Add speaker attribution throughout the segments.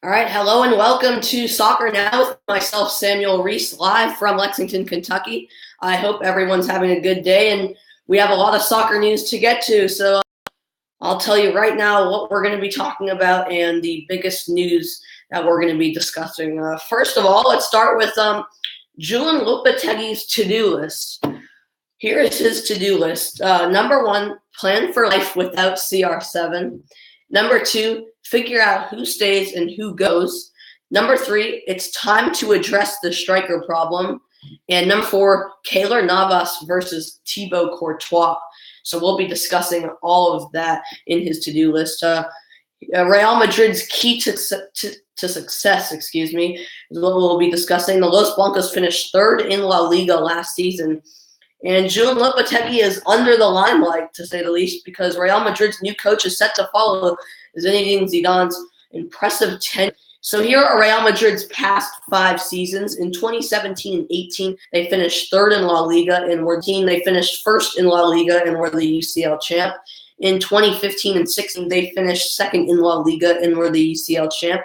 Speaker 1: All right, hello and welcome to Soccer Now with myself, Samuel Reese, live from Lexington, Kentucky. I hope everyone's having a good day, and we have a lot of soccer news to get to. So I'll tell you right now what we're going to be talking about and the biggest news that we're going to be discussing. First of all, let's start with Julian Lopetegui's to-do list. Here is his to-do list. Number 1, plan for life without CR7. Number 2, figure out who stays and who goes. Number 3, it's time to address the striker problem. And number 4, Keylor Navas versus Thibaut Courtois. So we'll be discussing all of that in his to-do list. Real Madrid's key to success, is what we'll be discussing. The Los Blancos finished 3rd in La Liga last season. And Julian Lopetegui is under the limelight, to say the least, because Real Madrid's new coach is set to follow Zinedine Zidane's impressive tenure. So here are Real Madrid's past 5 seasons. In 2017-18, they finished 3rd in La Liga, and they finished 1st in La Liga and were the UCL champ. In 2015 and 16, they finished 2nd in La Liga and were the UCL champ.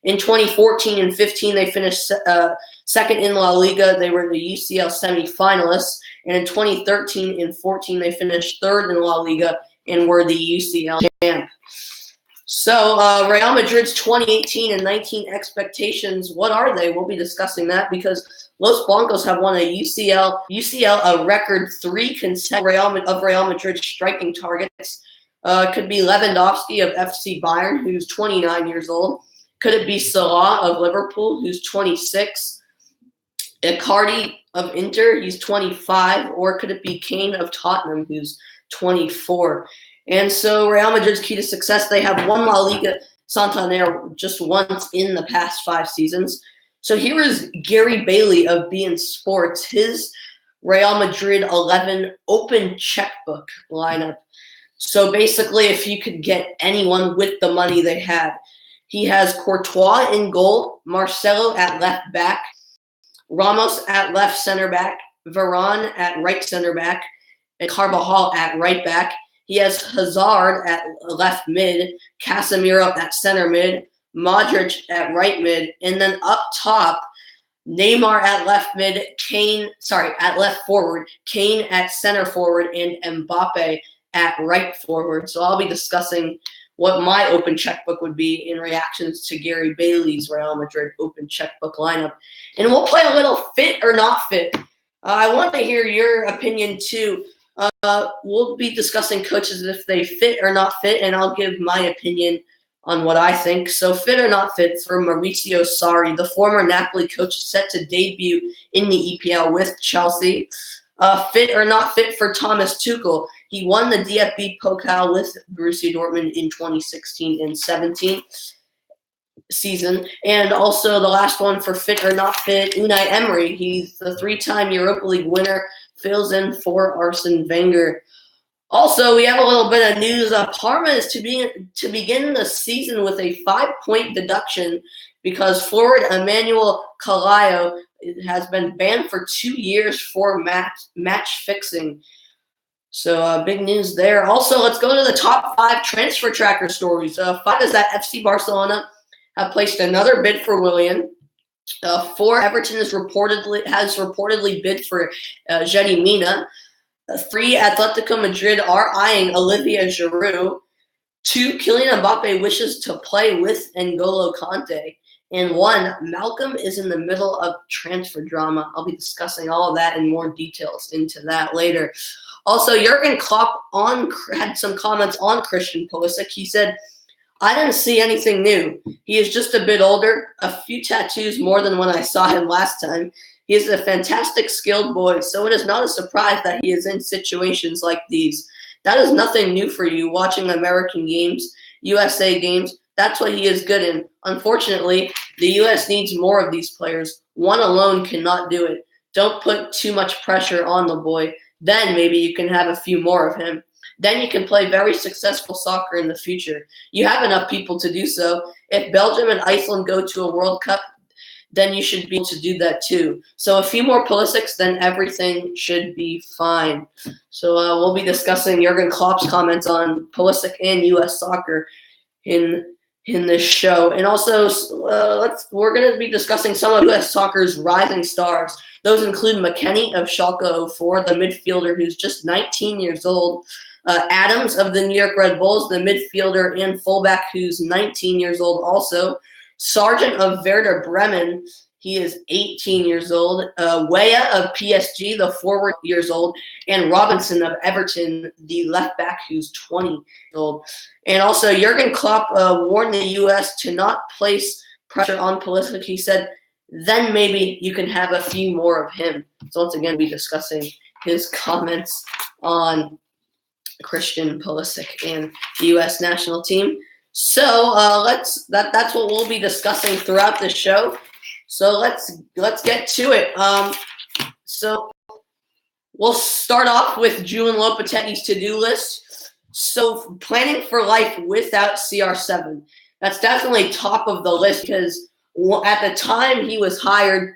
Speaker 1: In 2014 and 15, they finished 2nd in La Liga. They were the UCL semifinalists. And in 2013 and 14, they finished 3rd in La Liga and were the UCL champ. So Real Madrid's 2018 and 19 expectations, what are they? We'll be discussing that because Los Blancos have won a UCL a record 3 consecutive Real Madrid striking targets. Could be Lewandowski of FC Bayern, who's 29 years old. Could it be Salah of Liverpool, who's 26? Icardi of Inter, he's 25. Or could it be Kane of Tottenham, who's 24? And so Real Madrid's key to success, they have won La Liga Santander just once in the past 5 seasons. So here is Gary Bailey of beIN Sports, his Real Madrid 11 open checkbook lineup. So basically, if you could get anyone with the money they had, he has Courtois in goal, Marcelo at left back, Ramos at left center back, Varane at right center back, and Carvajal at right back. He has Hazard at left mid, Casemiro at center mid, Modric at right mid, and then up top, Neymar at left mid, at left forward, Kane at center forward, and Mbappe at right forward. So I'll be discussing what my open checkbook would be in reactions to Gary Bailey's Real Madrid open checkbook lineup. And we'll play a little fit or not fit. I want to hear your opinion too. We'll be discussing coaches if they fit or not fit, and I'll give my opinion on what I think. So fit or not fit for Maurizio Sarri, the former Napoli coach set to debut in the EPL with Chelsea. Fit or not fit for Thomas Tuchel. He won the DFB Pokal with Borussia Dortmund in 2016 and 17 season. And also the last one for fit or not fit, Unai Emery. He's the 3-time Europa League winner, fills in for Arsene Wenger. Also, we have a little bit of news. Parma is to begin the season with a 5-point deduction because forward Emmanuel Calayo has been banned for 2 years for match fixing. So big news there. Also, let's go to the top 5 transfer tracker stories. 5 is that FC Barcelona have placed another bid for Willian. 4, Everton has reportedly bid for Yerry Mina. 3, Atletico Madrid are eyeing Olivier Giroud. 2, Kylian Mbappe wishes to play with N'Golo Kante. And 1, Malcolm is in the middle of transfer drama. I'll be discussing all of that and more details into that later. Also, Jurgen Klopp had some comments on Christian Pulisic. He said, I didn't see anything new. He is just a bit older, a few tattoos more than when I saw him last time. He is a fantastic skilled boy, so it is not a surprise that he is in situations like these. That is nothing new for you, watching American games, USA games. That's what he is good in. Unfortunately, the U.S. needs more of these players. One alone cannot do it. Don't put too much pressure on the boy. Then maybe you can have a few more of him. Then you can play very successful soccer in the future. You have enough people to do so. If Belgium and Iceland go to a World Cup, then you should be able to do that too. So a few more Pulisics, then everything should be fine. So we'll be discussing Jurgen Klopp's comments on Pulisic and U.S. soccer in in this show. And also, we're going to be discussing some of U.S. soccer's rising stars. Those include McKennie of Schalke 04, the midfielder who's just 19 years old. Adams of the New York Red Bulls, the midfielder and fullback who's 19 years old also. Sargent of Werder Bremen, he is 18 years old. Weah of PSG, the forward, years old. And Robinson of Everton, the left back, who's 20 years old. And also, Jurgen Klopp warned the U.S. to not place pressure on Pulisic. He said, then maybe you can have a few more of him. So once again, we'll be discussing his comments on Christian Pulisic and the U.S. national team. So that's what we'll be discussing throughout the show. So let's get to it. So we'll start off with Julen Lopetegui's to-do list. So planning for life without CR7. That's definitely top of the list because at the time he was hired,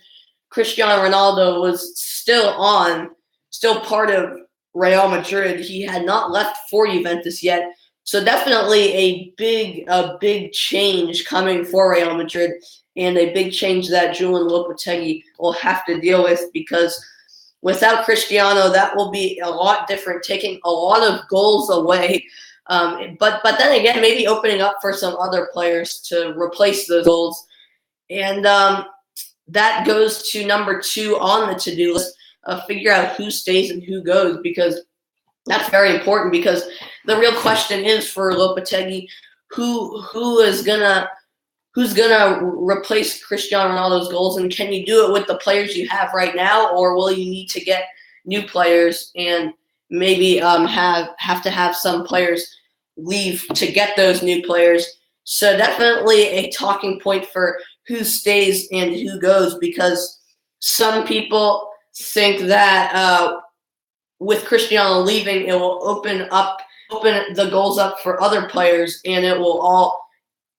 Speaker 1: Cristiano Ronaldo was still part of Real Madrid. He had not left for Juventus yet. So definitely a big change coming for Real Madrid, and a big change that Julen Lopetegui will have to deal with, because without Cristiano, that will be a lot different, taking a lot of goals away. But then again, maybe opening up for some other players to replace those goals. And that goes to number 2 on the to-do list, figure out who stays and who goes, because that's very important, because the real question is for Lopetegui, who's gonna replace Cristiano Ronaldo's goals, and can you do it with the players you have right now, or will you need to get new players and maybe have to have some players leave to get those new players? So definitely a talking point for who stays and who goes, because some people think that with Cristiano leaving, it will open the goals up for other players, and it will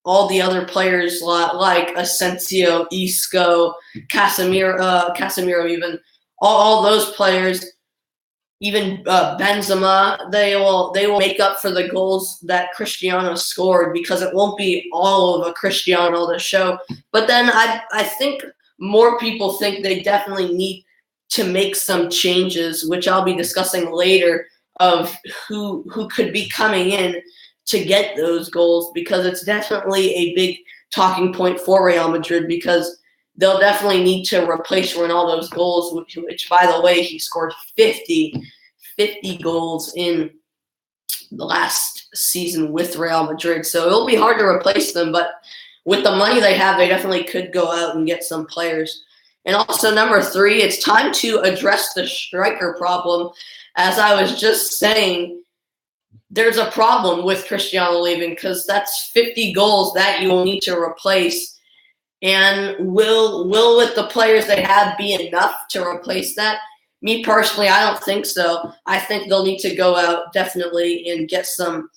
Speaker 1: all the other players like Asensio, Isco, Casemiro, even all those players, even Benzema, they will make up for the goals that Cristiano scored, because it won't be all of a Cristiano Ronaldo show. But then I think more people think they definitely need to make some changes, which I'll be discussing later, of who could be coming in to get those goals, because it's definitely a big talking point for Real Madrid, because they'll definitely need to replace Ronaldo's goals, which by the way, he scored 50 goals in the last season with Real Madrid. So it'll be hard to replace them, but with the money they have, they definitely could go out and get some players. And also number 3, it's time to address the striker problem. As I was just saying, there's a problem with Cristiano leaving, because that's 50 goals that you will need to replace. And will with the players they have be enough to replace that? Me personally, I don't think so. I think they'll need to go out definitely and get some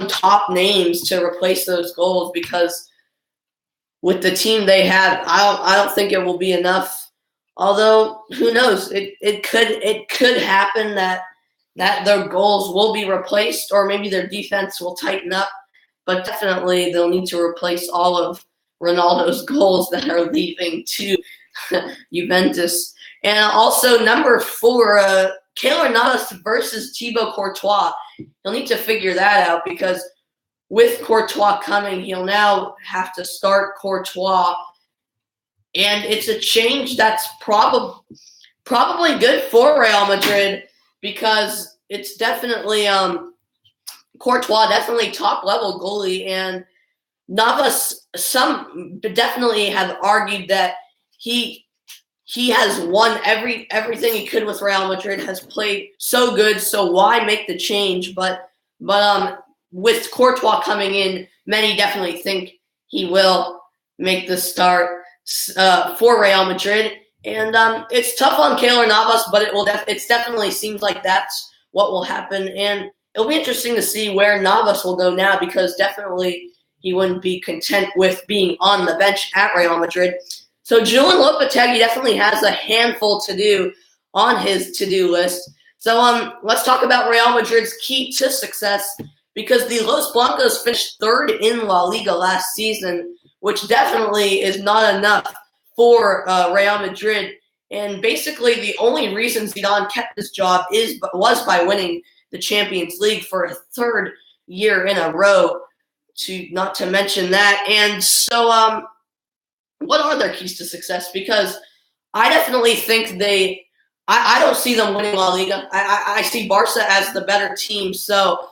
Speaker 1: top names to replace those goals, because with the team they have, I don't think it will be enough. Although who knows? It could happen that their goals will be replaced, or maybe their defense will tighten up. But definitely they'll need to replace all of Ronaldo's goals that are leaving to Juventus. And also number 4, Keylor Navas versus Thibaut Courtois. He'll need to figure that out, because with Courtois coming, he'll now have to start Courtois. And it's a change that's probably good for Real Madrid, because it's definitely Courtois, definitely top-level goalie. And Navas, some definitely have argued that he has won everything he could with Real Madrid, has played so good, so why make the change? But with Courtois coming in, many definitely think he will make the start for Real Madrid. And it's tough on Keylor Navas, but it definitely seems like that's what will happen. And it'll be interesting to see where Navas will go now, because definitely he wouldn't be content with being on the bench at Real Madrid. So Julen Lopetegui definitely has a handful to do on his to-do list. So let's talk about Real Madrid's key to success. because the Los Blancos finished third in La Liga last season, which definitely is not enough for Real Madrid. And basically, the only reason Zidane kept this job was by winning the Champions League for a third year in a row. Not to mention that. And so, what are their keys to success? Because I definitely think I don't see them winning La Liga. I see Barca as the better team. So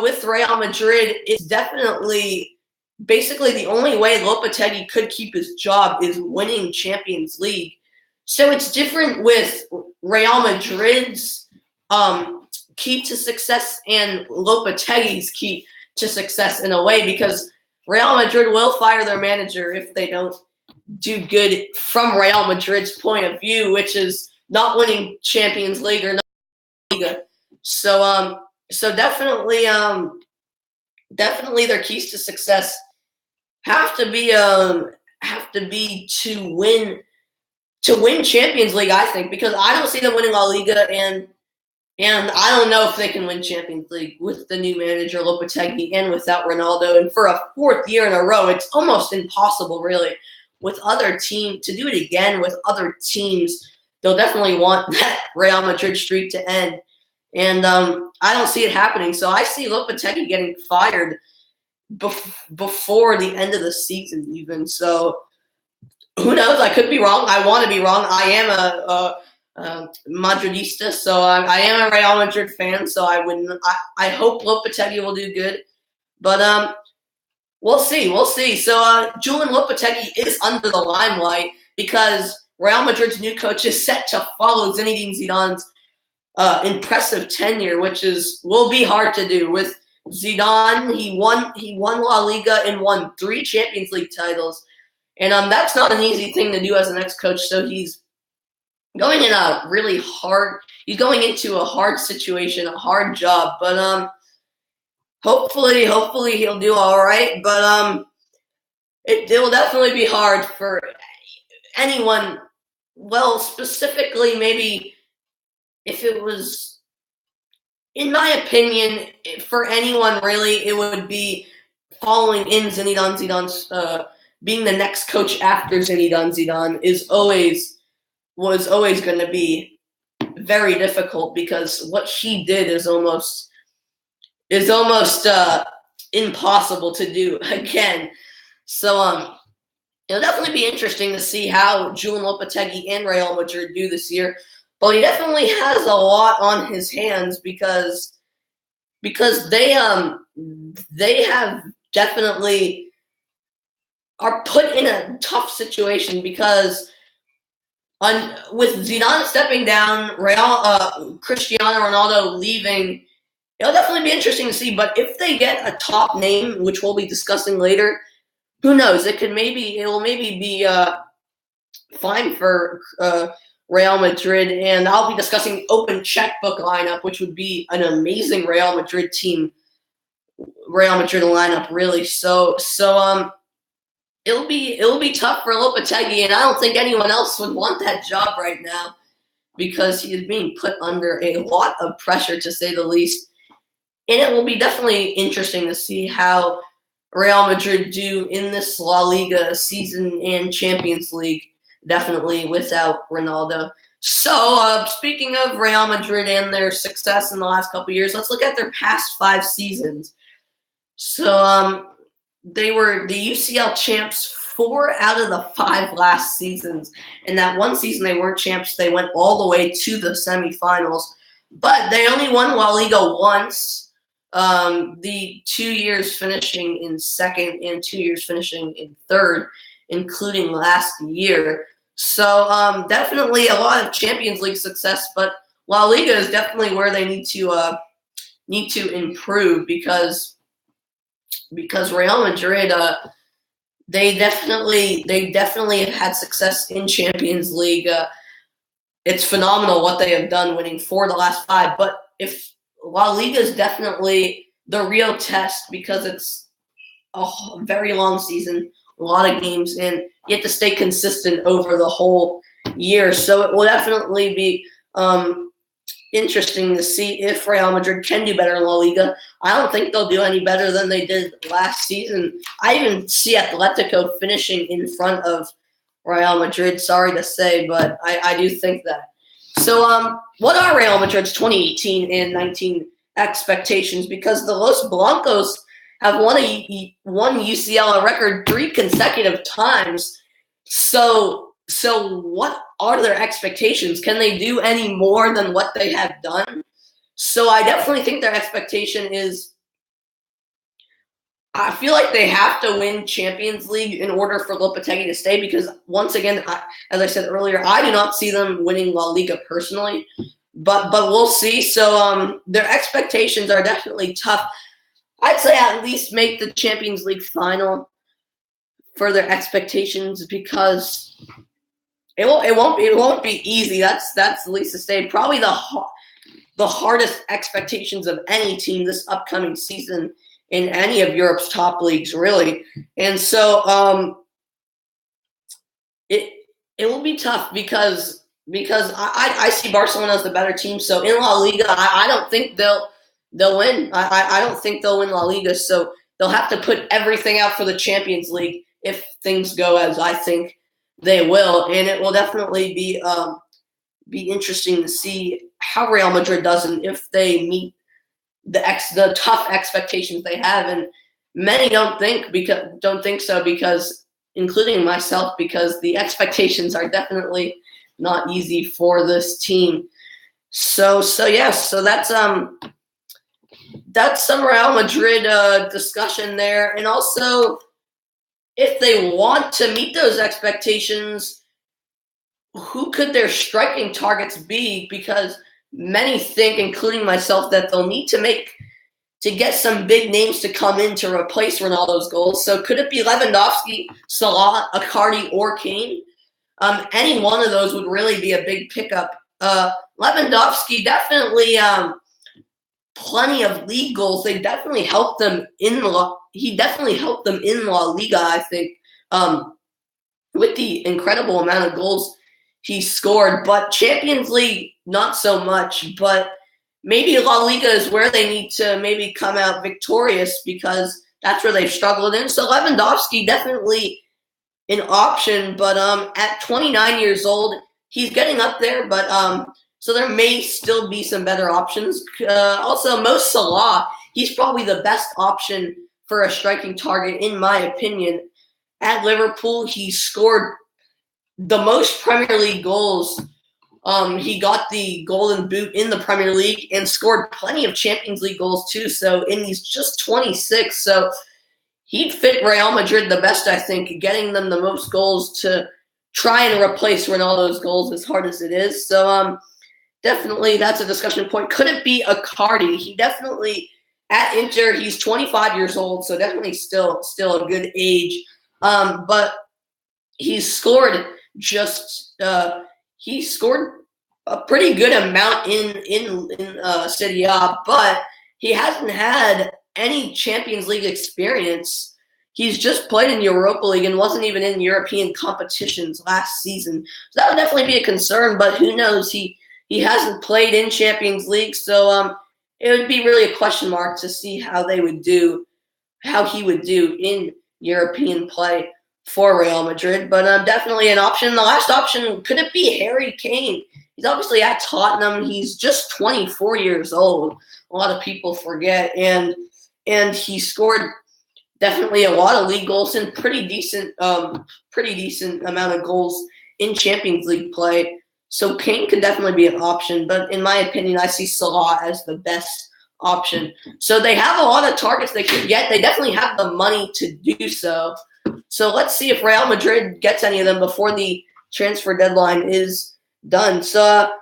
Speaker 1: with Real Madrid, it's definitely basically the only way Lopetegui could keep his job is winning Champions League. So it's different with Real Madrid's key to success and Lopetegui's key to success in a way, because Real Madrid will fire their manager if they don't do good from Real Madrid's point of view, which is not winning Champions League or not Liga. So definitely their keys to success have to be to win Champions League, I think, because I don't see them winning La Liga, and I don't know if they can win Champions League with the new manager Lopetegui and without Ronaldo. And for a fourth year in a row, it's almost impossible, really, with other teams to do it again with other teams. They'll definitely want that Real Madrid streak to end. And I don't see it happening. So I see Lopetegui getting fired before the end of the season even. So who knows? I could be wrong. I want to be wrong. I am a Madridista, so I am a Real Madrid fan, so I hope Lopetegui will do good. But we'll see. So Julian Lopetegui is under the limelight because Real Madrid's new coach is set to follow Zinedine Zidane's impressive tenure, which will be hard to do. With Zidane, he won La Liga and won 3 Champions League titles, and that's not an easy thing to do as an ex-coach. So he's going in a really hard. He's going into a hard situation, a hard job, but hopefully he'll do all right. But it will definitely be hard for anyone. Well, specifically, maybe if it was, in my opinion, for anyone really, it would be following in Zinedine Zidane's being the next coach after Zinedine Zidane was always going to be very difficult, because what he did is almost impossible to do again. So it'll definitely be interesting to see how Julian Lopetegui and Real Madrid do this year. But he definitely has a lot on his hands because they have definitely are put in a tough situation, because with Zidane stepping down, Cristiano Ronaldo leaving, it'll definitely be interesting to see. But if they get a top name, which we'll be discussing later, who knows? It will maybe be fine for Real Madrid. And I'll be discussing the open checkbook lineup, which would be an amazing Real Madrid lineup, really. So it'll be tough for Lopetegui, and I don't think anyone else would want that job right now, because he is being put under a lot of pressure, to say the least. And it will be definitely interesting to see how Real Madrid do in this La Liga season and Champions League, definitely without Ronaldo. So speaking of Real Madrid and their success in the last couple of years, let's look at their past 5 seasons. So they were the UCL champs 4 out of the 5 last seasons. And that one season they weren't champs. They went all the way to the semifinals. But they only won La Liga once, the 2 years finishing in second and 2 years finishing in third, including last year. So definitely a lot of Champions League success, but La Liga is definitely where they need to improve, because Real Madrid, they definitely have had success in Champions League. It's phenomenal what they have done, winning 4 of the last 5. But if La Liga is definitely the real test, because it's a very long season, a lot of games, and you have to stay consistent over the whole year. So it will definitely be interesting to see if Real Madrid can do better in La Liga. I don't think they'll do any better than they did last season. I even see Atletico finishing in front of Real Madrid. Sorry to say, but I do think that. So, what are Real Madrid's 2018 and 19 expectations? Because the Los Blancos have won UCL a record 3 consecutive times. So what are their expectations? Can they do any more than what they have done? So I definitely think their expectation is, I feel like they have to win Champions League in order for Lopetegui to stay, because once again, as I said earlier, I do not see them winning La Liga personally, but we'll see. So their expectations are definitely tough. I'd say at least make the Champions League final for their expectations, because it won't be easy. That's at least to say. Probably the hardest expectations of any team this upcoming season in any of Europe's top leagues, really. And so it will be tough because I see Barcelona as the better team. So in La Liga, I don't think they'll win. I don't think they'll win La Liga. So they'll have to put everything out for the Champions League if things go as I think they will, and it will definitely be interesting to see how Real Madrid does and if they meet the tough expectations they have. And many don't think so, because, including myself, because the expectations are definitely not easy for this team. So yes, so that's some Real Madrid discussion there, and also, if they want to meet those expectations, who could their striking targets be? Because many think, including myself, that they'll need to get some big names to come in to replace Ronaldo's goals. So could it be Lewandowski, Salah, Icardi, or Kane? Any one of those would really be a big pickup. Lewandowski, definitely plenty of league goals. They definitely helped them he definitely helped them in La Liga, I think, with the incredible amount of goals he scored. But Champions League, not so much. But maybe La Liga is where they need to maybe come out victorious, because that's where they've struggled in. So Lewandowski, definitely an option. But at 29 years old, he's getting up there. But so there may still be some better options. Also, Mo Salah, he's probably the best option for a striking target, in my opinion. At Liverpool, he scored the most Premier League goals. He got the Golden Boot in the Premier League and scored plenty of Champions League goals too. So, and he's just 26. So he'd fit Real Madrid the best, I think, getting them the most goals to try and replace Ronaldo's goals, as hard as it is. So definitely that's a discussion point. Could it be Icardi? He definitely, at Inter, he's 25 years old, so definitely still a good age. But he's scored he scored a pretty good amount in Serie A, but he hasn't had any Champions League experience. He's just played in Europa League and wasn't even in European competitions last season. So that would definitely be a concern, but who knows? He hasn't played in Champions League, so it would be really a question mark to see how he would do in European play for Real Madrid. But definitely an option. The last option, could it be Harry Kane? He's obviously at Tottenham. He's just 24 years old. A lot of people forget. And he scored definitely a lot of league goals and pretty decent amount of goals in Champions League play. So Kane could definitely be an option, but in my opinion, I see Salah as the best option. So they have a lot of targets they could get. They definitely have the money to do so. So let's see if Real Madrid gets any of them before the transfer deadline is done. So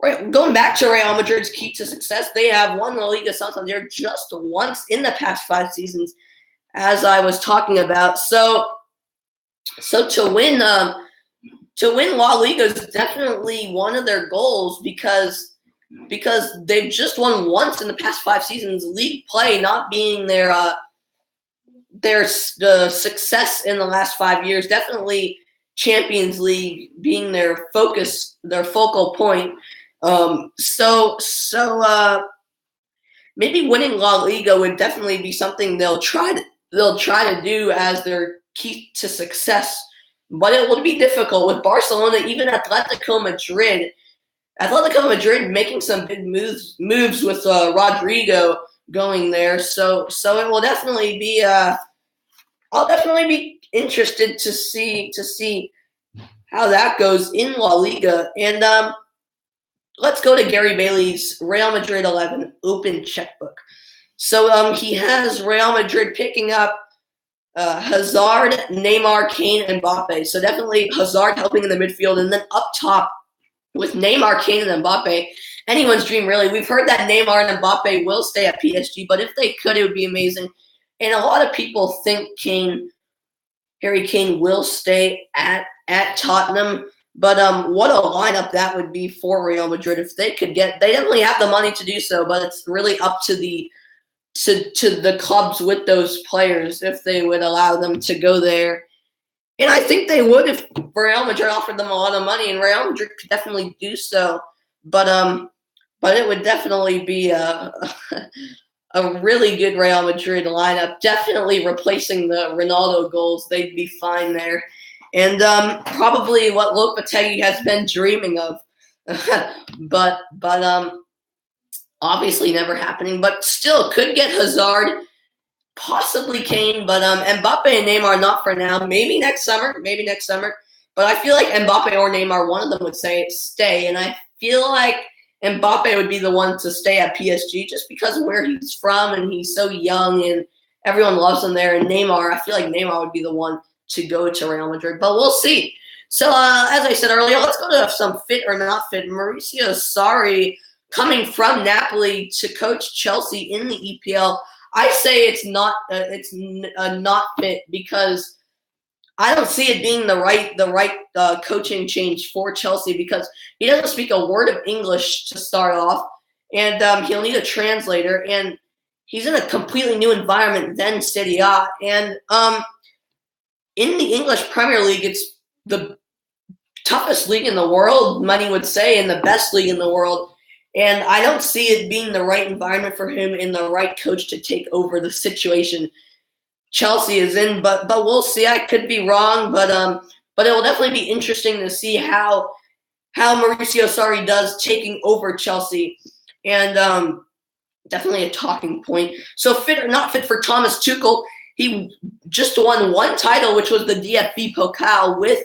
Speaker 1: going back to Real Madrid's key to success, they have won La Liga Santander just once in the past 5 seasons, as I was talking about. So to win La Liga is definitely one of their goals, because they've just won once in the past 5 seasons. League play not being their success in the last 5 years. Definitely Champions League being their focus, their focal point. Maybe winning La Liga would definitely be something they'll try to do as their key to success. But it will be difficult with Barcelona, even Atletico Madrid. Atletico Madrid making some big moves with Rodrigo going there. So it will definitely be. I'll definitely be interested to see how that goes in La Liga. And let's go to Gary Bailey's Real Madrid 11 open checkbook. So he has Real Madrid picking up Hazard, Neymar, Kane, and Mbappe. So definitely Hazard helping in the midfield, and then up top with Neymar, Kane, and Mbappe. Anyone's dream, really. We've heard that Neymar and Mbappe will stay at PSG, but if they could, it would be amazing. And a lot of people think Harry Kane will stay at Tottenham. But what a lineup that would be for Real Madrid if they could get. They definitely have the money to do so, but it's really up to the clubs with those players if they would allow them to go there. And I think they would if Real Madrid offered them a lot of money, and Real Madrid could definitely do so. But it would definitely be a really good Real Madrid lineup. Definitely replacing the Ronaldo goals. They'd be fine there. And probably what Lopetegui has been dreaming of. but obviously never happening. But still could get Hazard, possibly Kane, but Mbappe and Neymar not for now. Maybe next summer. But I feel like Mbappe or Neymar, one of them would stay. And I feel like Mbappe would be the one to stay at PSG just because of where he's from and he's so young and everyone loves him there. And Neymar, I feel like Neymar would be the one to go to Real Madrid, but we'll see. So as I said earlier, let's go to some fit or not fit. Maurizio Sarri coming from Napoli to coach Chelsea in the EPL. I say it's not fit because I don't see it being the right coaching change for Chelsea because he doesn't speak a word of English to start off, and he'll need a translator, and he's in a completely new environment than Serie A, and in the English Premier League, it's the toughest league in the world, many would say, and the best league in the world. And I don't see it being the right environment for him and the right coach to take over the situation Chelsea is in. But we'll see. I could be wrong, but it will definitely be interesting to see how Maurizio Sarri does taking over Chelsea. And definitely a talking point. So fit or not fit for Thomas Tuchel. He just won one title, which was the DFB Pokal with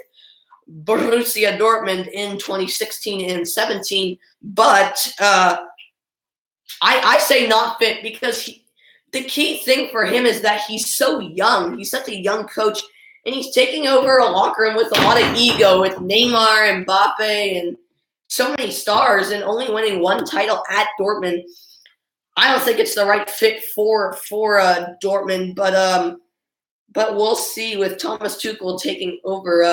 Speaker 1: Borussia Dortmund in 2016 and 17. But I say not fit because the key thing for him is that he's so young. He's such a young coach, and he's taking over a locker room with a lot of ego with Neymar and Mbappe and so many stars and only winning one title at Dortmund. I don't think it's the right fit for Dortmund, but we'll see with Thomas Tuchel taking over.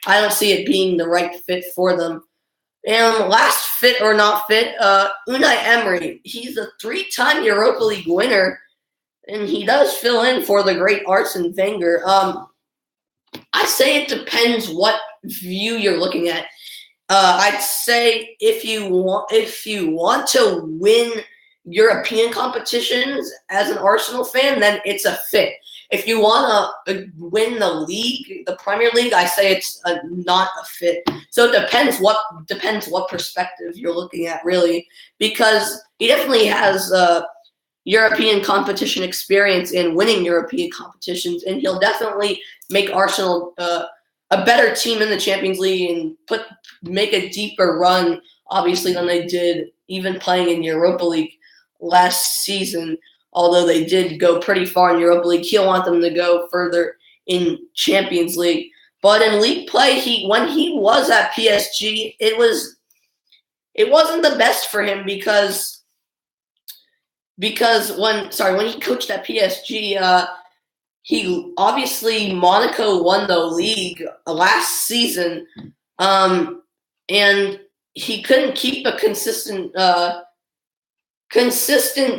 Speaker 1: I don't see it being the right fit for them. And last fit or not fit, Unai Emery. He's a 3-time Europa League winner, and he does fill in for the great Arsene Wenger. I say it depends what view you're looking at. I'd say if you want to win European competitions as an Arsenal fan, then it's a fit. If you want to win the league, the Premier League, I say it's not a fit. So it depends what perspective you're looking at, really, because he definitely has European competition experience in winning European competitions, and he'll definitely make Arsenal a better team in the Champions League and make a deeper run, obviously, than they did even playing in Europa League last season. Although they did go pretty far in Europa League, he'll want them to go further in Champions League. But in league play, when he was at PSG, it wasn't the best for him because when he coached at PSG, he obviously Monaco won the league last season, and he couldn't keep a consistent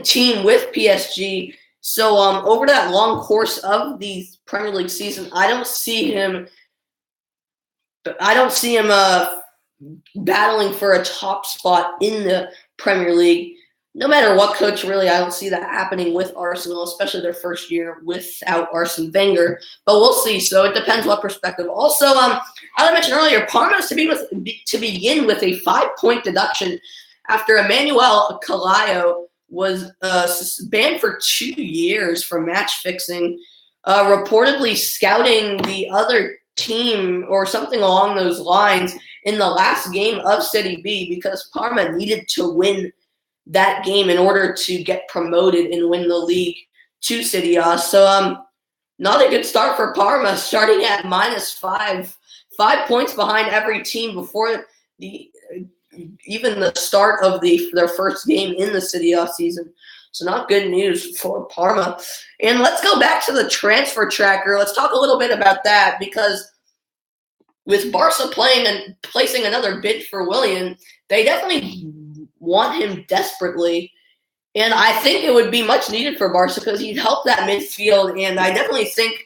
Speaker 1: team with PSG. So over that long course of the Premier League season, I don't see him battling for a top spot in the Premier League. No matter what coach, really, I don't see that happening with Arsenal, especially their first year without Arsene Wenger. But we'll see. So it depends what perspective. Also, as I mentioned earlier, Parma is to begin with a 5-point deduction after Emmanuel Calayo was banned for 2 years for match fixing, reportedly scouting the other team or something along those lines in the last game of City B, because Parma needed to win that game in order to get promoted and win the league to City A. So not a good start for Parma, starting at -5, 5 points behind every team before even the start of their first game in the City A season. So not good news for Parma. And let's go back to the transfer tracker. Let's talk a little bit about that, because with Barca placing another bid for Willian, they definitely want him desperately. And I think it would be much needed for Barca because he'd help that midfield. And I definitely think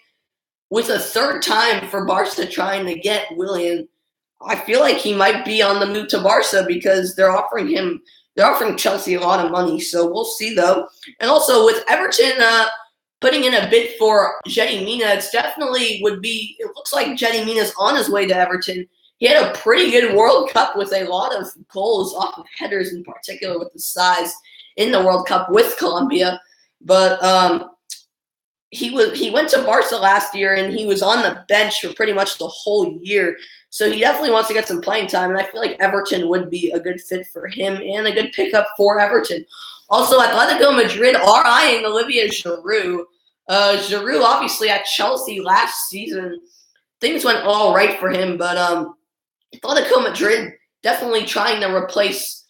Speaker 1: with a third time for Barca trying to get Willian, I feel like he might be on the move to Barca because they're offering Chelsea a lot of money. So we'll see, though. And also with Everton putting in a bid for Yerry Mina, it looks like Yerry Mina's on his way to Everton. He had a pretty good World Cup with a lot of goals off of headers, in particular with the size in the World Cup with Colombia. But he went to Barca last year, and he was on the bench for pretty much the whole year. So he definitely wants to get some playing time, and I feel like Everton would be a good fit for him and a good pickup for Everton. Also, Atletico Madrid are eyeing Olivier Giroud. Giroud, obviously, at Chelsea last season, things went all right for him, but Atletico Madrid definitely trying to replace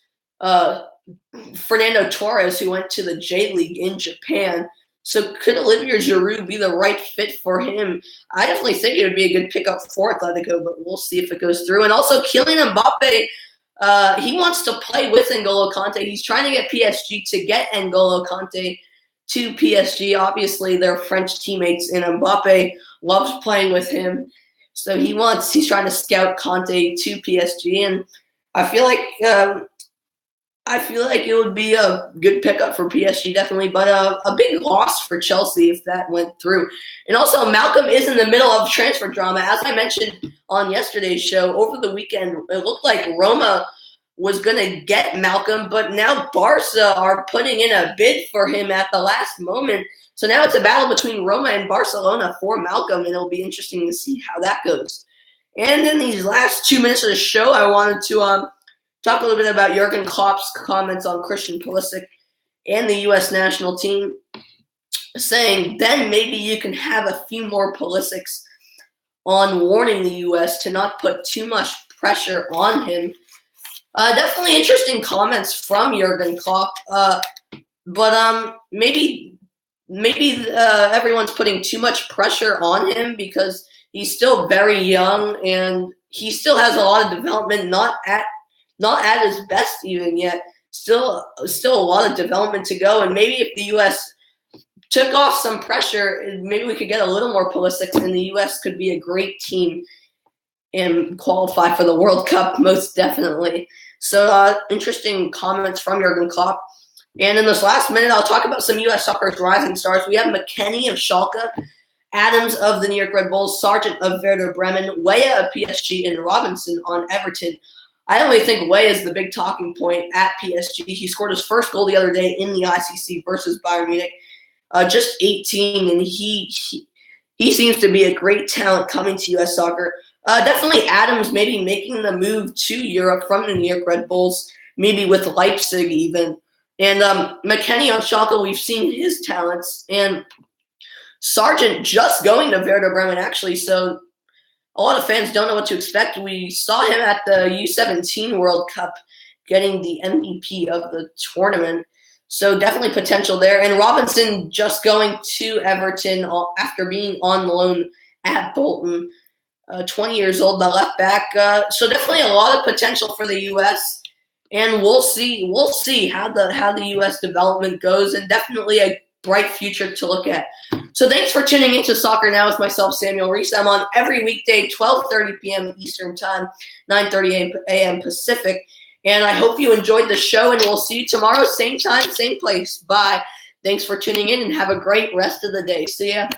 Speaker 1: Fernando Torres, who went to the J League in Japan. So could Olivier Giroud be the right fit for him? I definitely think it would be a good pickup for Atletico, but we'll see if it goes through. And also Kylian Mbappe, he wants to play with N'Golo Kante. He's trying to get PSG to get N'Golo Kante to PSG. Obviously, they're French teammates, and Mbappe loves playing with him. So he's trying to scout Kante to PSG, and I feel like it would be a good pickup for PSG, definitely, but a big loss for Chelsea if that went through. And also, Malcolm is in the middle of transfer drama. As I mentioned on yesterday's show, over the weekend, it looked like Roma was going to get Malcolm, but now Barca are putting in a bid for him at the last moment. So now it's a battle between Roma and Barcelona for Malcolm, and it'll be interesting to see how that goes. And in these last 2 minutes of the show, I wanted to talk a little bit about Jurgen Klopp's comments on Christian Pulisic and the U.S. national team, saying, then maybe you can have a few more Pulisics on warning the U.S. to not put too much pressure on him. Definitely interesting comments from Jurgen Klopp, but maybe everyone's putting too much pressure on him because he's still very young and he still has a lot of development, not at his best even yet. Still a lot of development to go, and maybe if the U.S. took off some pressure, maybe we could get a little more Pulisic, and the U.S. could be a great team and qualify for the World Cup, most definitely. So interesting comments from Jurgen Klopp. And in this last minute, I'll talk about some U.S. soccer's rising stars. We have McKennie of Schalke, Adams of the New York Red Bulls, Sargent of Werder Bremen, Weah of PSG, and Robinson on Everton. I don't really think Weah is the big talking point at PSG. He scored his first goal the other day in the ICC versus Bayern Munich, just 18, and he seems to be a great talent coming to U.S. soccer. Definitely Adams maybe making the move to Europe from the New York Red Bulls, maybe with Leipzig even. And McKennie on Schalke, we've seen his talents. And Sargent just going to Werder Bremen, actually. So a lot of fans don't know what to expect. We saw him at the U17 World Cup getting the MVP of the tournament. So definitely potential there. And Robinson just going to Everton after being on loan at Bolton. 20 years old, the left back. So definitely a lot of potential for the U.S. And we'll see how the U.S. development goes, and definitely a bright future to look at. So thanks for tuning into Soccer Now with myself, Samuel Reese. I'm on every weekday, 12:30 p.m. Eastern Time, 9:30 a.m. Pacific. And I hope you enjoyed the show, and we'll see you tomorrow, same time, same place. Bye. Thanks for tuning in, and have a great rest of the day. See ya.